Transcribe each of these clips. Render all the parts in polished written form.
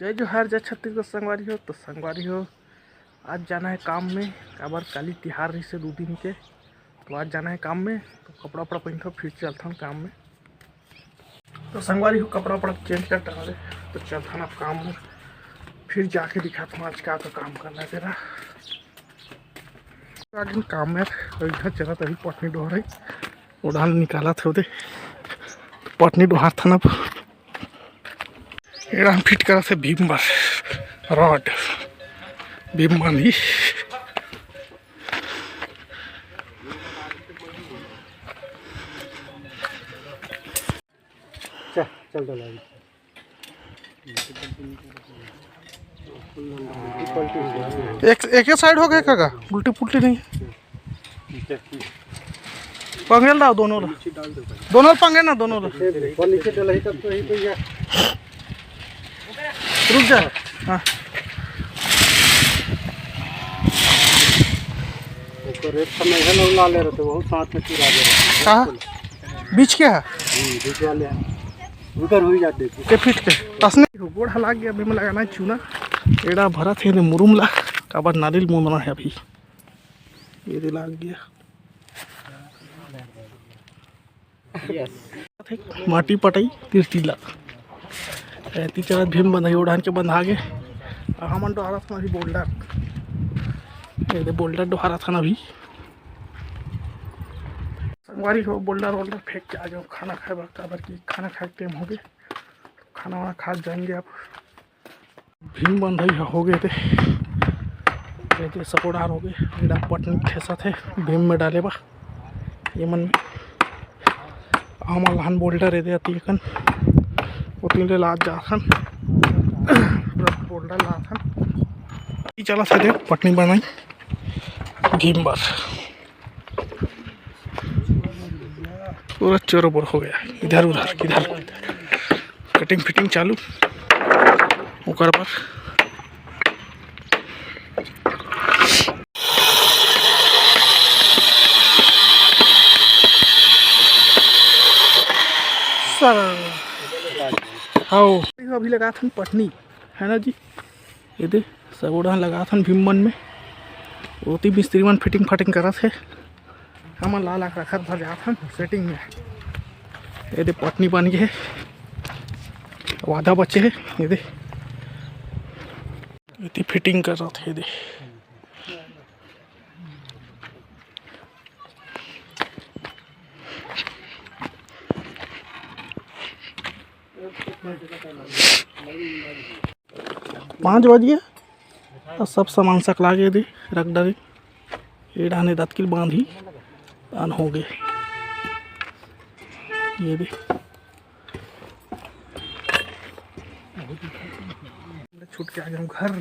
जय जोहार जय छत्तीसगढ़ संगवारी हो। आज जाना है काम में। काबर काली तिहार रही से 2 दिन के, तो आज जाना है काम में। तो कपड़ा वपड़ा पहन फिर चलता हूँ काम में। तो संगवारी हो कपड़ा वपड़ा चेंज कर डाले, तो चलता हूँ काम में। फिर जाके दिखाता हूँ आज क्या तो काम करना है तेरा। आगे काम में इधर चला तभी पटनी डोहर है, उड़ान निकाला थे उधर पटनी डोहार था ना। एड़ा फिट करा से भीम बार रॉड भीम बांधी चल एक साइड हो गए काका, उल्टी पुल्टी नहीं। पंगेल डाल दोनों पंगे ना दोनों नीचे डला ही तब तो ही तो या रुक जा। हाँ रेट समय है ना, ला ले रहे थे बहुत साथ में चुरा ले रहे। कहाँ बीच क्या है? बीच वाले उधर हुई जाते के फिट के तसने गोड़ हला गया। अभी मैं लगाना चूना एड़ा भरा थे ने मुरुमला काबर नारियल मुंदना है अभी। ये दे लाग गया माटी पटाई तिरतीला ऐती चला भीम बंधाई उड़ान के बंधा गे। हमन डोहारा था अभी बोल्डर, ये बोल्डर डोहारा था ना अभी। संगवारी हो बोल्डर वोल्डर फेंक के आ जाओ खाना खाए काबर की खाना खाए टाइम हो गए। खाना वाना खा जाएंगे अब। भीम बंधाई हो गए थे सकोडार हो गए। एड़ा पटनी खेसा थे भीम में डाले बा ये मन में हम लहान बोल्डर ये देती कन उतने ला जाथन बोल्डर लाथन चला थे पटनी बनाई भीम बार पूरा चोरोबोर हो गया। इधर उधर इधर कटिंग फिटिंग चालू ओकर पर हाँ अभी लगा था पटनी है ना जी। ये दे सब उड़ान लगा था भीम मन में ओती मिस्त्री मन फिटिंग फाटिंग करा थे। हम ला ला रखा भर जाता सेटिंग में। ये दे पटनी बन गए आधा बच्चे है। ये दे इतनी फिटिंग कर रहा था। ये दे पाँच बज गया और सब सामान सकला गए दे रख डाले। एड़ा ने दतकिल बांधी अन हो गए। ये दे छूट के आ गया घर।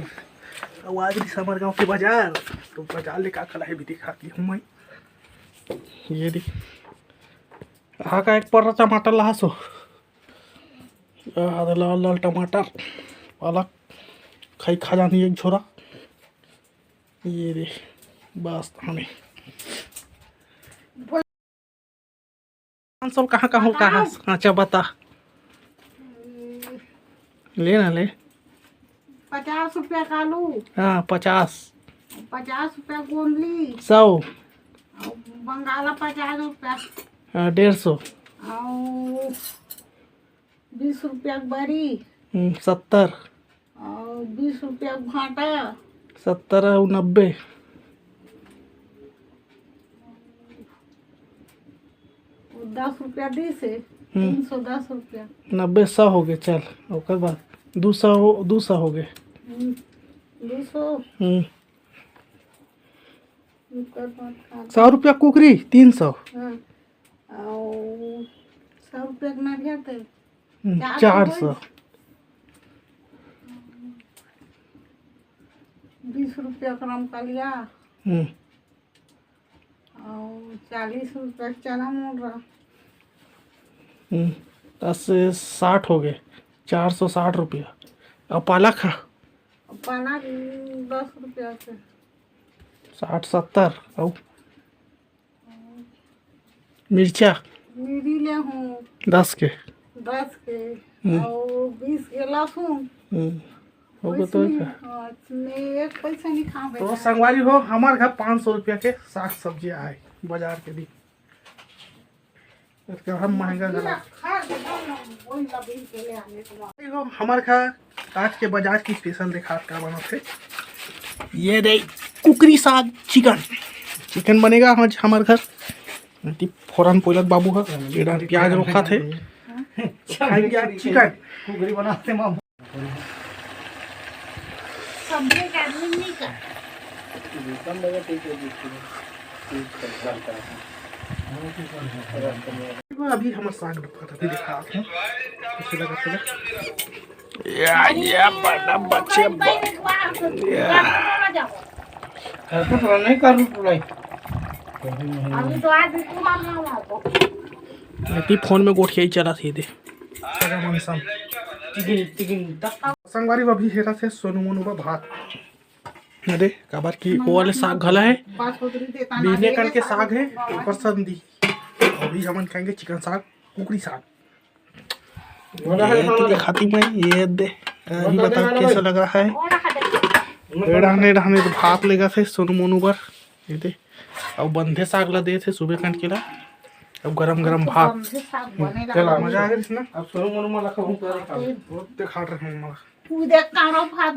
आवाज भी समर गाँव के बाजार, तो बाजार ले का कलाई भी दिखाती हूँ मैं। ये दे हाँ का एक पर टमाटर लहासो लाल लाल टमाटर पालक खाई खा जानी एक झोरा। ये दे बस हमें सब कहाँ कहाँ कहाँ। अच्छा बता ले ना ले 50 रुपया कालू। हाँ 50 रुपया गोंदली 100 बंगाला 50 रुपया 150 20 रुपया बरी 70 और 20 रुपया भाटा 70 और 90 10 रुपया दी से 310 रुपया 90 100 हो गए। चल ओकर बाद 200 हो गए 200 100 रुपया कुकरी 300 हाँ और 100 रुपया के नारियल थे 400 20 रुपया क्रम का लिया और 40 रुपया चना मोड़ रहा 10 से 60 हो गए 460 रुपया। और पालक है पालक 10 रुपया से 60 70 और मिर्चा मिरी ले हूँ 10 के 10 के और 20 के लहसुन होगा तो इसमें एक पैसा नहीं खावे तो संगवारी हो हमारे घर 500 रुपया के साग सब्जी आए बाजार के दी इसके हम महंगा गला वही लबी के ले आने को देखो हमारे घर आज के बाजार की स्पेशल देखा क्या बना थे ये दे कुकरी साग चिकन बनेगा आज हमारे घर फौरन पोलक बाबू का एडा प्याज रखा थे खाएंगे आज चिकन कुकरी बनाते मां सब्जी का नहीं का कम लगे ठीक है अभी हम साग रखा था दिखा आपको कैसे लगा था या बड़ा बच्चे ऐसा तो नहीं कर रहा अभी तो आज तू मारना तो ती फोन में गोठ यही चला थी दे संगवारी अभी हेरा थे सोनू मोनू का भात अरे काबर की वो वाले साग घला है बीने कल के साग है ऊपर संदी अभी हम खाएंगे चिकन साग कुकरी साग ये खाती मैं ये दे अभी बता कैसा लग रहा है रहने तो भात लेगा थे सोनू मोनू पर ये दे अब बंधे साग ला दे थे सुबह कंट के ला अब गरम भात चला मजा आ गया इसमें अब सोनू मोनू मला कहूं बहुत खा रहे हैं हमारा तू देख कारो भात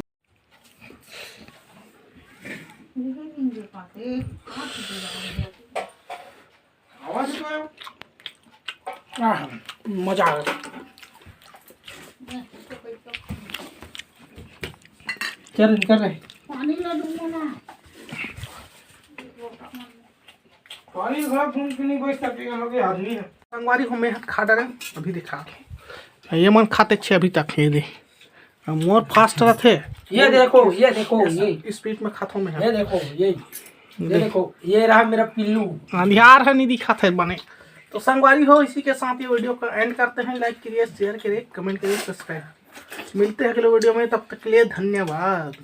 आवाज तो मजा आ गया चल कर रहे पानी ला दूंगा ना पानी घर घूम के नहीं बैठ सकेगा लोग आदमी है संगवारी को मैं हाथ खा डाले अभी दिखा ये मन खाते छे अभी तक ये दे मोर फास्ट रहते ये देखो ये स्पीड में खाता हूँ मैं ये देखो ये रहा मेरा पिल्लू अंधियार है नहीं दिखाते बने तो संगवारी हो इसी के साथ ये वीडियो का एंड करते हैं लाइक करिए शेयर करिए कमेंट करिए सब्सक्राइब मिलते हैं अगले वीडियो में तब तक के लिए धन्यवाद।